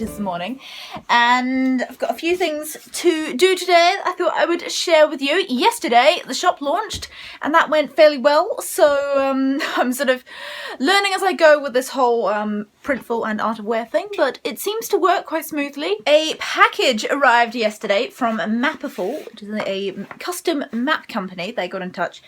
this morning, and I've got a few things to do today I thought I would share with you. Yesterday the shop launched and that went fairly well, so I'm sort of learning as I go with this whole Printful and Art of Wear thing, but it seems to work quite smoothly. A package arrived yesterday from Mapiful, which is a custom map company. They got in touch,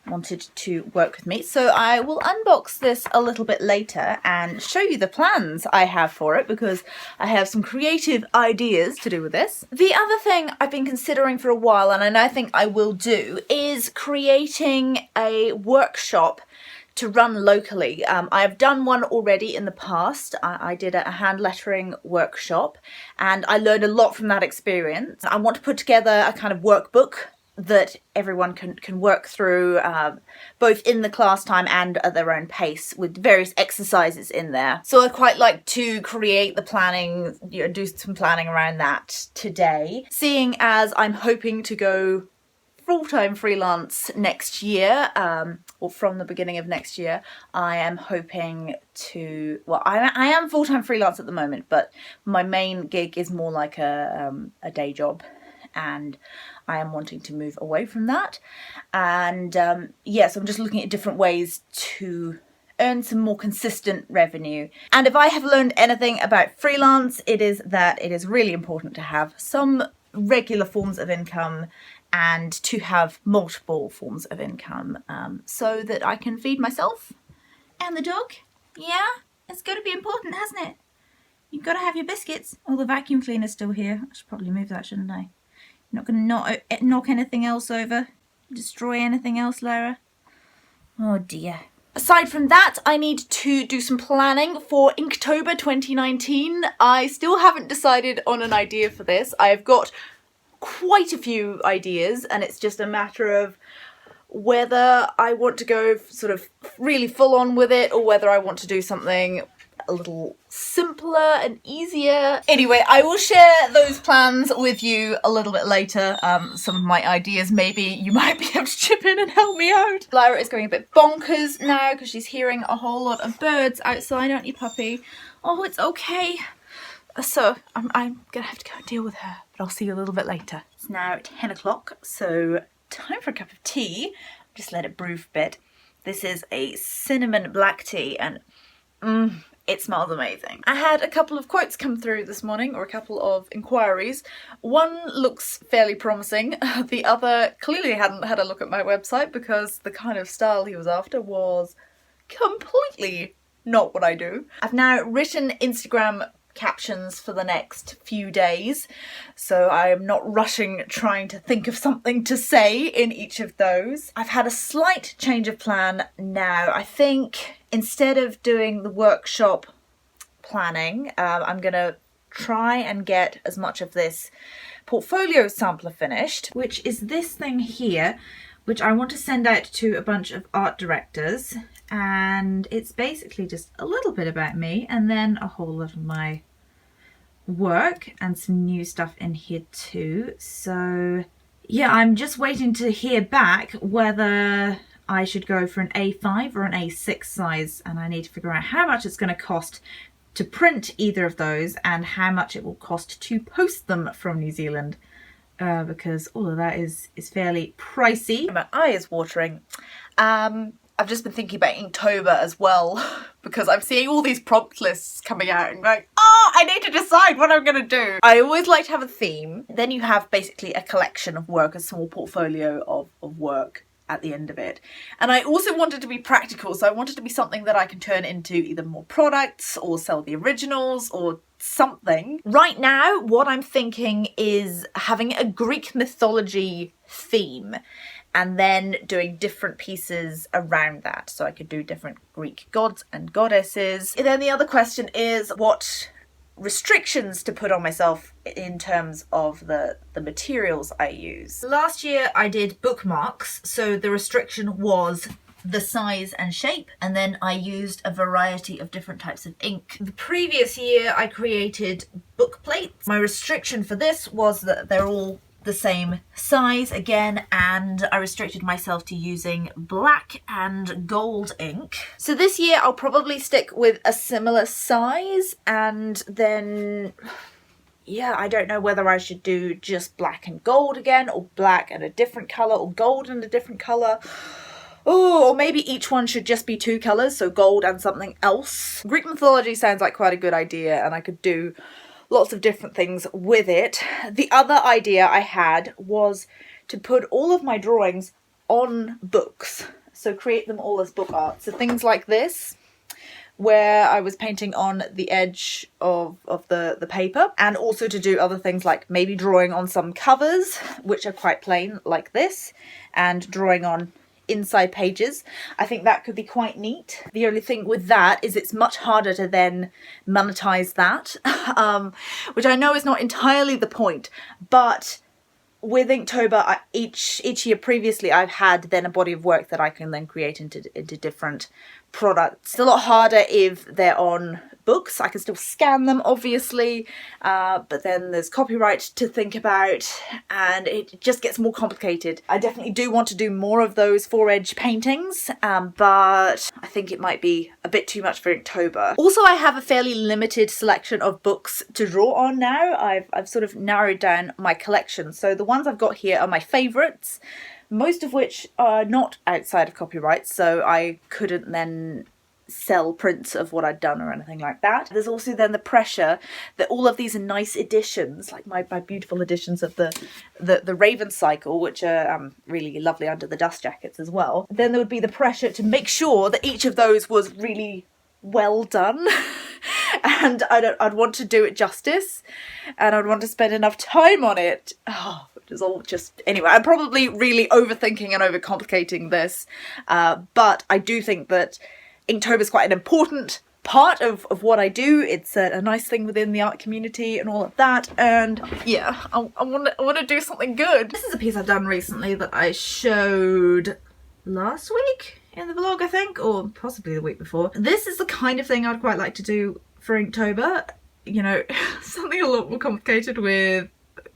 wanted to work with me, so I will unbox this a little bit later and show you the plans I have for it, because I have some creative ideas to do with this. The other thing I've been considering for a while, and I think I will do, is creating a workshop to run locally. I've done one already in the past. I did a hand lettering workshop and I learned a lot from that experience. I want to put together a kind of workbook that everyone can work through, both in the class time and at their own pace, with various exercises in there. So I'd quite like to create the planning, do some planning around that today, seeing as I'm hoping to go full-time freelance next year, or from the beginning of next year. I am hoping to, well, I am full-time freelance at the moment, but my main gig is more like a day job, and I am wanting to move away from that. And yes, I'm just looking at different ways to earn some more consistent revenue. And if I have learned anything about freelance, it is that it is really important to have some regular forms of income and to have multiple forms of income, so that I can feed myself and the dog. Yeah, it's got to be important, hasn't it? You've got to have your biscuits. Oh, the vacuum cleaner's still here. I should probably move that, shouldn't I? You're not going to knock anything else over? Destroy anything else, Lara? Oh dear. Aside from that, I need to do some planning for Inktober 2019. I still haven't decided on an idea for this. I've got quite a few ideas, and it's just a matter of whether I want to go sort of really full on with it, or whether I want to do something a little simpler and easier. Anyway, I will share those plans with you a little bit later. Some of my ideas, maybe you might be able to chip in and help me out. Lyra is going a bit bonkers now because she's hearing a whole lot of birds outside, aren't you, puppy? Oh, it's okay. So I'm gonna have to go and deal with her, but I'll see you a little bit later. It's now 10 o'clock, so time for a cup of tea. Just let it brew for a bit. This is a cinnamon black tea, and it smells amazing. I had a couple of quotes come through this morning, or a couple of inquiries. One looks fairly promising. The other clearly hadn't had a look at my website, because the kind of style he was after was completely not what I do. I've now written Instagram captions for the next few days, so I am not rushing trying to think of something to say in each of those. I've had a slight change of plan now. I think instead of doing the workshop planning, I'm gonna try and get as much of this portfolio sampler finished, which is this thing here, which I want to send out to a bunch of art directors. And it's basically just a little bit about me, and then a whole lot of my work and some new stuff in here too. So yeah, I'm just waiting to hear back whether I should go for an A5 or an A6 size, and I need to figure out how much it's going to cost to print either of those and how much it will cost to post them from New Zealand, because all of that is fairly pricey. My eye is watering. I've just been thinking about Inktober as well, because I'm seeing all these prompt lists coming out and like, oh, I need to decide what I'm going to do. I always like to have a theme. Then you have basically a collection of work, a small portfolio of work at the end of it. And I also wanted to be practical, so I wanted to be something that I can turn into either more products or sell the originals or something. Right now, what I'm thinking is having a Greek mythology theme, and then doing different pieces around that. So I could do different Greek gods and goddesses. And then the other question is what restrictions to put on myself in terms of the materials I use. Last year I did bookmarks, so the restriction was the size and shape, and then I used a variety of different types of ink. The previous year I created book plates. My restriction for this was that they're all the same size again, and I restricted myself to using black and gold ink. So this year I'll probably stick with a similar size, and then yeah, I don't know whether I should do just black and gold again, or black and a different colour, or gold and a different colour. Oh, or maybe each one should just be 2 colours, so gold and something else. Greek mythology sounds like quite a good idea, and I could do lots of different things with it. The other idea I had was to put all of my drawings on books, so create them all as book art. So things like this, where I was painting on the edge of the paper, and also to do other things like maybe drawing on some covers, which are quite plain like this, and drawing on inside pages. I think that could be quite neat. The only thing with that is it's much harder to then monetize that, which I know is not entirely the point, but with Inktober, each year previously I've had then a body of work that I can then create into different products. It's a lot harder if they're on books. I can still scan them obviously, but then there's copyright to think about, and it just gets more complicated. I definitely do want to do more of those 4-edge paintings, but I think it might be a bit too much for Inktober. Also, I have a fairly limited selection of books to draw on now. I've sort of narrowed down my collection, so the ones I've got here are my favourites, most of which are not outside of copyright, so I couldn't then sell prints of what I'd done or anything like that. There's also then the pressure that all of these are nice editions, like my beautiful editions of the Raven Cycle, which are really lovely under the dust jackets as well. Then there would be the pressure to make sure that each of those was really well done and I'd want to do it justice, and I'd want to spend enough time on it. Oh, it is all just... Anyway, I'm probably really overthinking and overcomplicating this, but I do think that Inktober is quite an important part of what I do. It's a nice thing within the art community and all of that, and yeah, I want to do something good. This is a piece I've done recently that I showed last week in the vlog, I think, or possibly the week before. This is the kind of thing I'd quite like to do for Inktober, you know, something a lot more complicated with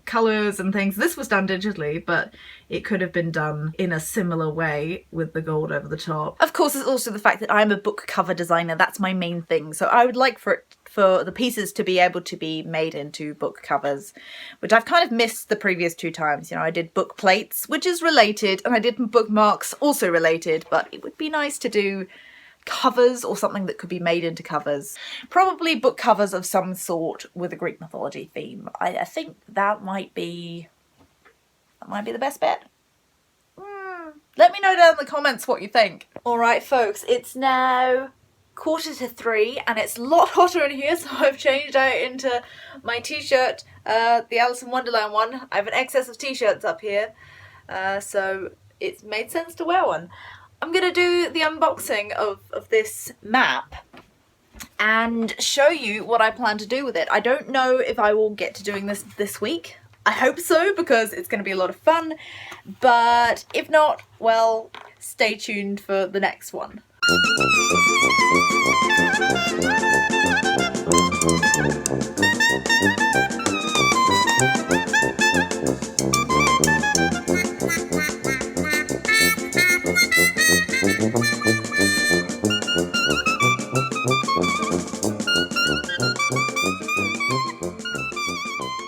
colours and things. This was done digitally, but it could have been done in a similar way with the gold over the top. Of course, there's also the fact that I'm a book cover designer. That's my main thing. So I would like for the pieces to be able to be made into book covers, which I've kind of missed the previous 2 times. You know, I did book plates, which is related, and I did bookmarks, also related, but it would be nice to do covers or something that could be made into covers. Probably book covers of some sort with a Greek mythology theme. I think that might be the best bet. Let me know down in the comments what you think. Alright folks, it's now 2:45 and it's a lot hotter in here, so I've changed out into my t-shirt, the Alice in Wonderland one. I have an excess of t-shirts up here, so it's made sense to wear one. I'm going to do the unboxing of this map and show you what I plan to do with it. I don't know if I will get to doing this week. I hope so, because it's going to be a lot of fun, but if not, well, stay tuned for the next one.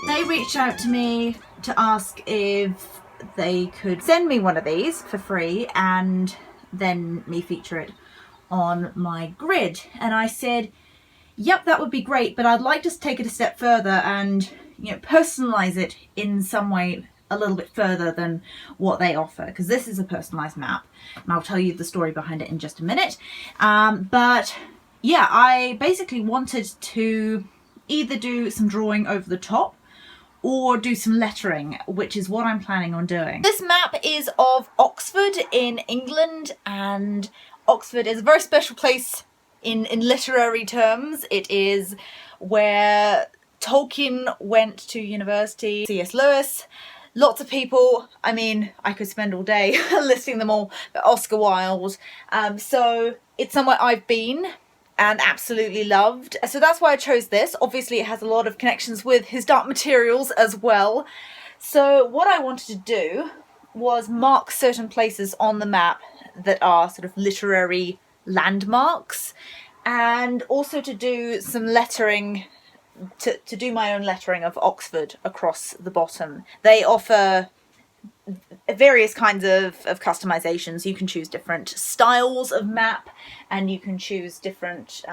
They reached out to me to ask if they could send me one of these for free and then me feature it on my grid, and I said yep, that would be great, but I'd like to take it a step further and, you know, personalize it in some way a little bit further than what they offer, because this is a personalized map and I'll tell you the story behind it in just a minute. But yeah, I basically wanted to either do some drawing over the top or do some lettering, which is what I'm planning on doing. This map is of Oxford in England, and Oxford is a very special place in literary terms. It is where Tolkien went to university, C.S. Lewis, lots of people. I mean, I could spend all day listing them all, but Oscar Wilde. So it's somewhere I've been and absolutely loved. So that's why I chose this. Obviously it has a lot of connections with his Dark Materials as well. So what I wanted to do was mark certain places on the map that are sort of literary landmarks, and also to do some lettering, to do my own lettering of Oxford across the bottom. They offer various kinds of customizations. You can choose different styles of map, and you can choose different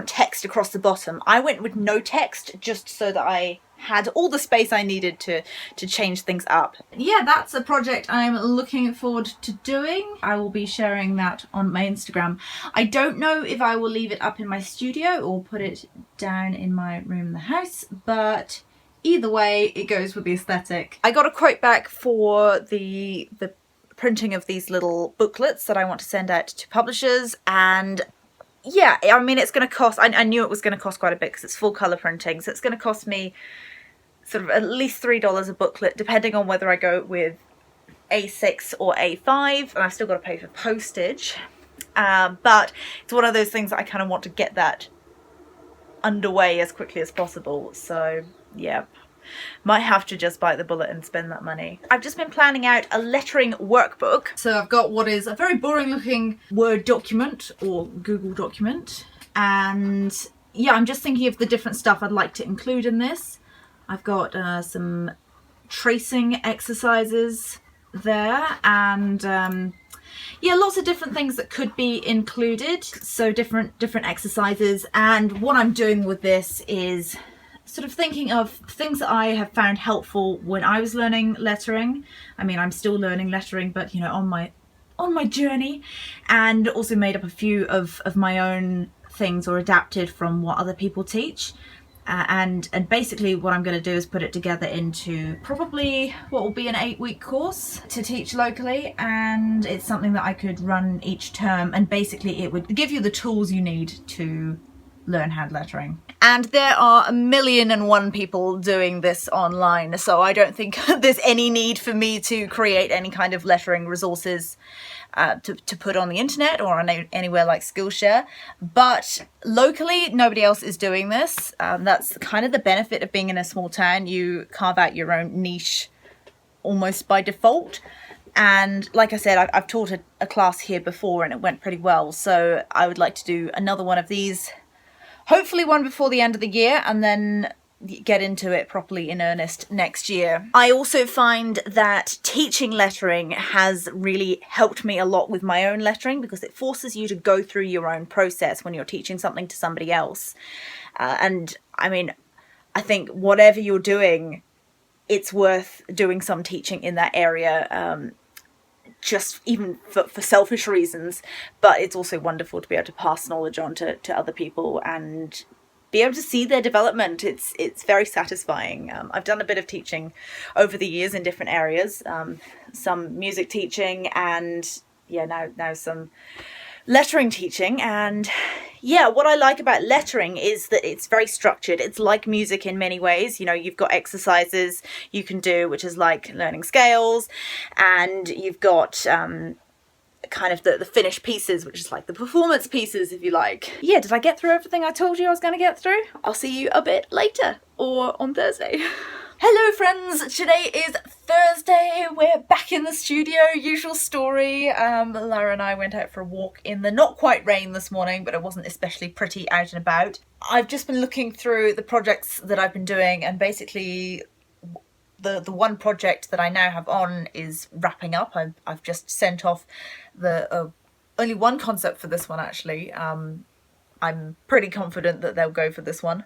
text across the bottom. I went with no text just so that I had all the space I needed to change things up. Yeah, that's a project I'm looking forward to doing. I will be sharing that on my Instagram. I don't know if I will leave it up in my studio or put it down in my room in the house, but either way, it goes with the aesthetic. I got a quote back for the printing of these little booklets that I want to send out to publishers, and yeah, I mean, it's going to cost, I knew it was going to cost quite a bit because it's full colour printing, so it's going to cost me sort of at least $3 a booklet, depending on whether I go with A6 or A5, and I've still got to pay for postage. But it's one of those things that I kind of want to get that underway as quickly as possible, so yeah. Might have to just bite the bullet and spend that money. I've just been planning out a lettering workbook. So I've got what is a very boring looking Word document or Google document. And yeah, I'm just thinking of the different stuff I'd like to include in this. I've got some tracing exercises there, and yeah, lots of different things that could be included. So different exercises. And what I'm doing with this is sort of thinking of things that I have found helpful when I was learning lettering. I mean, I'm still learning lettering, but you know, on my journey, and also made up a few of my own things or adapted from what other people teach. And basically what I'm going to do is put it together into probably what will be an 8-week course to teach locally, and it's something that I could run each term, and basically it would give you the tools you need to learn hand lettering. And there are 1,000,001 people doing this online, so I don't think there's any need for me to create any kind of lettering resources to put on the internet or on anywhere like Skillshare. But locally, nobody else is doing this. That's kind of the benefit of being in a small town. You carve out your own niche almost by default. And like I said, I've taught a class here before and it went pretty well, so I would like to do another one of these. Hopefully one before the end of the year, and then get into it properly in earnest next year. I also find that teaching lettering has really helped me a lot with my own lettering, because it forces you to go through your own process when you're teaching something to somebody else. And I mean, I think whatever you're doing, it's worth doing some teaching in that area. Just even for selfish reasons, but it's also wonderful to be able to pass knowledge on to other people and be able to see their development. It's very satisfying. I've done a bit of teaching over the years in different areas, some music teaching, and yeah, now some lettering teaching. And yeah, what I like about lettering is that it's very structured. It's like music in many ways. You know, you've got exercises you can do, which is like learning scales, and you've got kind of the finished pieces, which is like the performance pieces, if you like. Yeah, did I get through everything I told you I was going to get through? I'll see you a bit later, or on Thursday. Hello friends, today is Thursday, we're back in the studio, usual story. Lara and I went out for a walk in the not quite rain this morning, but it wasn't especially pretty out and about. I've just been looking through the projects that I've been doing, and basically the one project that I now have on is wrapping up. I've just sent off the only one concept for this one actually. I'm pretty confident that they'll go for this one.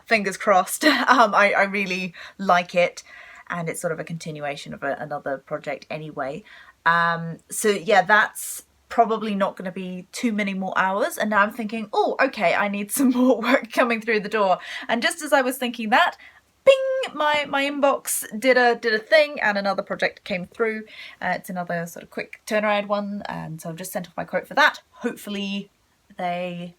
Fingers crossed. I really like it, and it's sort of a continuation of another project anyway. So yeah, that's probably not going to be too many more hours, and now I'm thinking, oh okay, I need some more work coming through the door. And just as I was thinking that, bing, my inbox did a thing, and another project came through. It's another sort of quick turnaround one, and so I've just sent off my quote for that. Hopefully they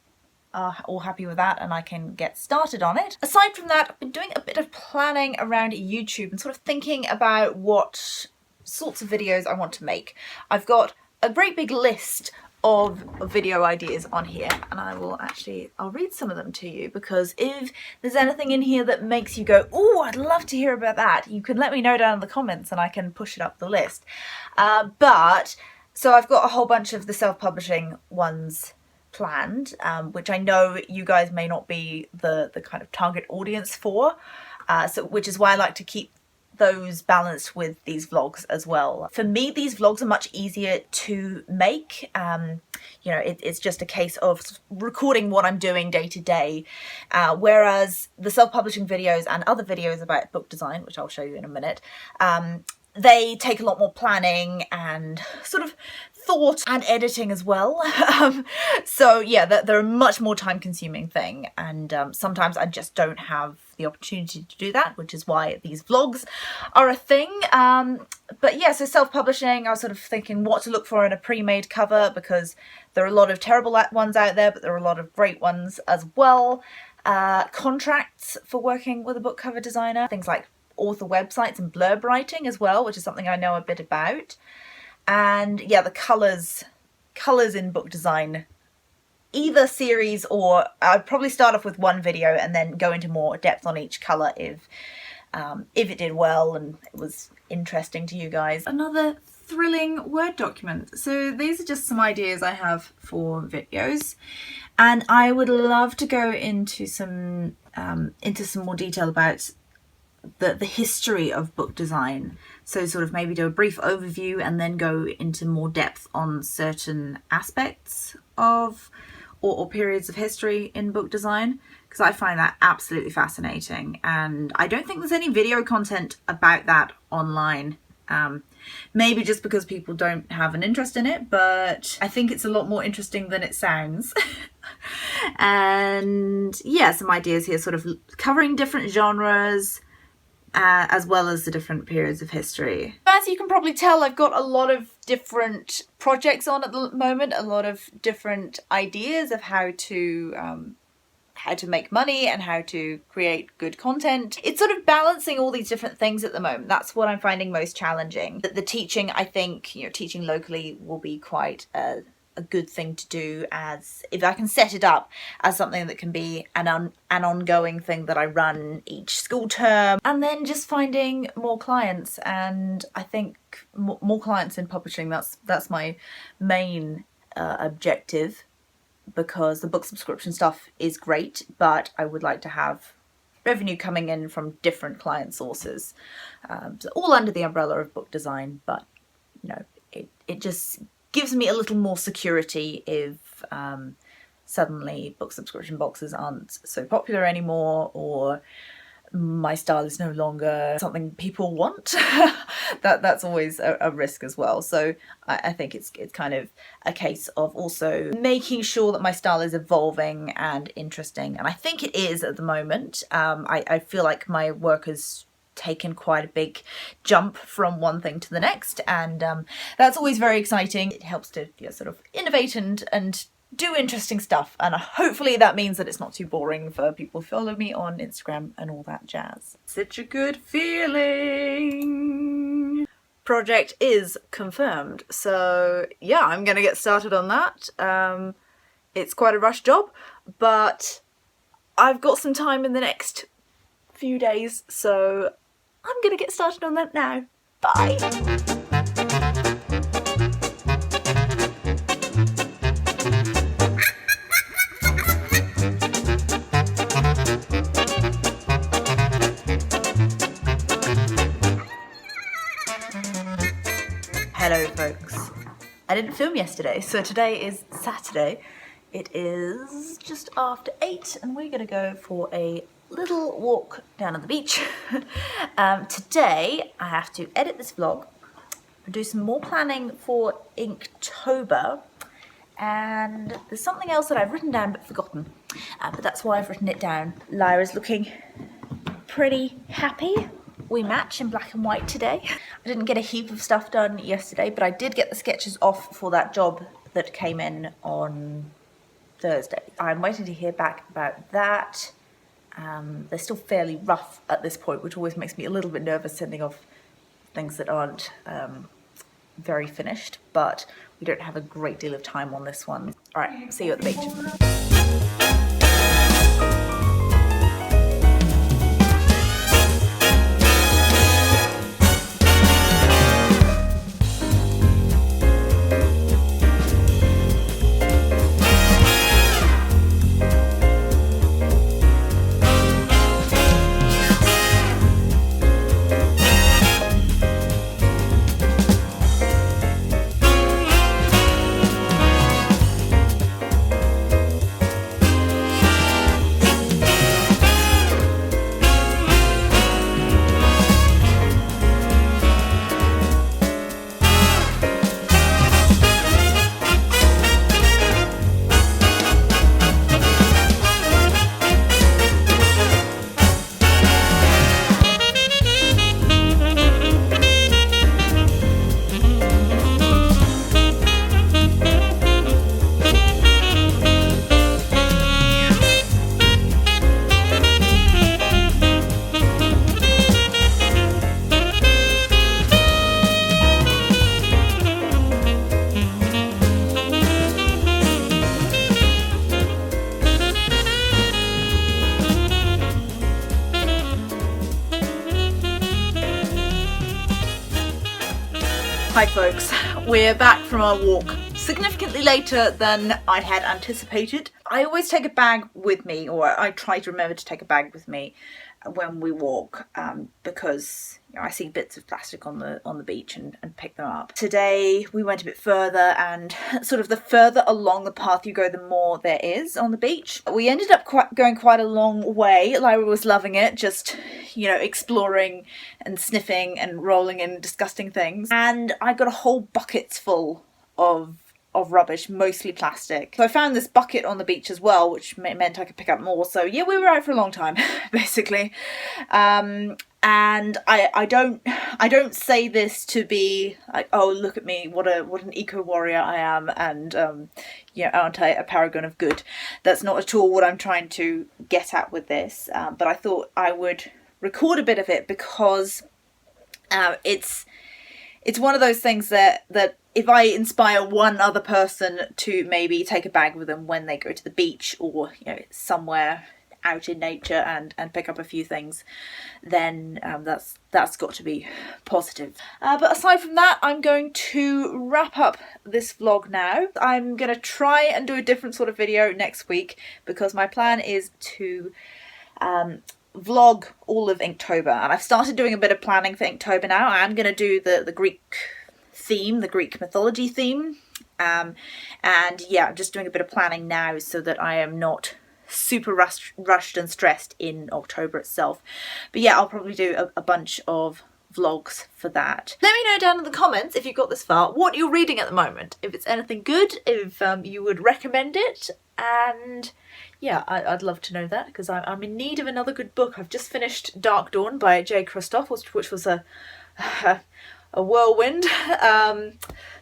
are all happy with that and I can get started on it. Aside from that, I've been doing a bit of planning around YouTube and sort of thinking about what sorts of videos I want to make. I've got a great big list of video ideas on here, and I'll read some of them to you, because if there's anything in here that makes you go, oh, I'd love to hear about that, you can let me know down in the comments and I can push it up the list. So I've got a whole bunch of the self-publishing ones planned, which I know you guys may not be the kind of target audience for, which is why I like to keep those balanced with these vlogs as well. For me, these vlogs are much easier to make. You know, it's just a case of recording what I'm doing day to day, whereas the self-publishing videos and other videos about book design, which I'll show you in a minute, they take a lot more planning and sort of thought and editing as well. So yeah, they're a much more time-consuming thing, and sometimes I just don't have the opportunity to do that, which is why these vlogs are a thing. But yeah, so self-publishing, I was sort of thinking what to look for in a pre-made cover, because there are a lot of terrible ones out there, but there are a lot of great ones as well. Contracts for working with a book cover designer, things like author websites and blurb writing as well, which is something I know a bit about. And yeah, the colours in book design, either series, or I'd probably start off with one video and then go into more depth on each colour if it did well and it was interesting to you guys. Another thrilling Word document. So these are just some ideas I have for videos, and I would love to go into some more detail about the history of book design. So sort of maybe do a brief overview and then go into more depth on certain aspects of or periods of history in book design, because I find that absolutely fascinating, and I don't think there's any video content about that online. Maybe just because people don't have an interest in it, but I think it's a lot more interesting than it sounds. And yeah, some ideas here, sort of covering different genres, as well as the different periods of history. As you can probably tell, I've got a lot of different projects on at the moment, a lot of different ideas of how to make money and how to create good content. It's sort of balancing all these different things at the moment. That's what I'm finding most challenging. The teaching, I think, you know, teaching locally will be quite a good thing to do, as if I can set it up as something that can be an ongoing thing that I run each school term, and then just finding more clients. And I think more clients in publishing, that's my main objective, because the book subscription stuff is great, but I would like to have revenue coming in from different client sources, so all under the umbrella of book design. But you know, it just gives me a little more security if suddenly book subscription boxes aren't so popular anymore, or my style is no longer something people want. That's always a risk as well. So I think it's kind of a case of also making sure that my style is evolving and interesting, and I think it is at the moment. I feel like my work has taken quite a big jump from one thing to the next, and that's always very exciting. It helps to, you know, sort of innovate and do interesting stuff, and hopefully that means that it's not too boring for people who follow me on Instagram and all that jazz. Such a good feeling. Project is confirmed, so yeah, I'm gonna get started on that. It's quite a rush job, but I've got some time in the next few days, so I'm gonna get started on that now. Bye! Hello folks. I didn't film yesterday, so today is Saturday. It is just after 8 and we're gonna go for a little walk down on the beach. Today I have to edit this vlog, do some more planning for Inktober, and there's something else that I've written down but forgotten, but that's why I've written it down. Lyra's looking pretty happy. We match in black and white today. I didn't get a heap of stuff done yesterday, but I did get the sketches off for that job that came in on Thursday. I'm waiting to hear back about that. They're still fairly rough at this point, which always makes me a little bit nervous sending off things that aren't very finished, but we don't have a great deal of time on this one. All right, see you at the beach. Hi folks, we're back from our walk significantly later than I had anticipated. I always take a bag with me, or I try to remember to take a bag with me when we walk, because I see bits of plastic on the beach and pick them up. Today we went a bit further, and sort of the further along the path you go, the more there is on the beach. We ended up going quite a long way. Lyra was loving it, just, you know, exploring and sniffing and rolling in disgusting things. And I got a whole buckets full of rubbish, mostly plastic. So I found this bucket on the beach as well, which meant I could pick up more. So yeah, we were out for a long time, basically. And I don't say this to be like, oh, look at me, what an eco warrior I am, and you know, aren't I a paragon of good? That's not at all what I'm trying to get at with this. But I thought I would record a bit of it because it's one of those things that if I inspire one other person to maybe take a bag with them when they go to the beach, or, you know, somewhere out in nature and pick up a few things, then that's got to be positive. But aside from that, I'm going to wrap up this vlog now. I'm going to try and do a different sort of video next week, because my plan is to vlog all of Inktober, and I've started doing a bit of planning for Inktober now. I'm going to do the Greek theme, the Greek mythology theme, and yeah, I'm just doing a bit of planning now so that I am not super rushed and stressed in October itself. But yeah, I'll probably do a bunch of vlogs for that. Let me know down in the comments, if you've got this far, what you're reading at the moment, if it's anything good, if you would recommend it, and yeah, I'd love to know that, because I'm in need of another good book. I've just finished Dark Dawn by J. Christoph, which was a whirlwind.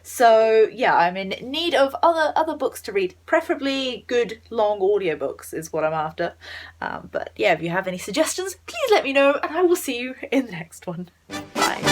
So yeah, I'm in need of other books to read, preferably good long audiobooks is what I'm after. But yeah, if you have any suggestions, please let me know, and I will see you in the next one. Bye.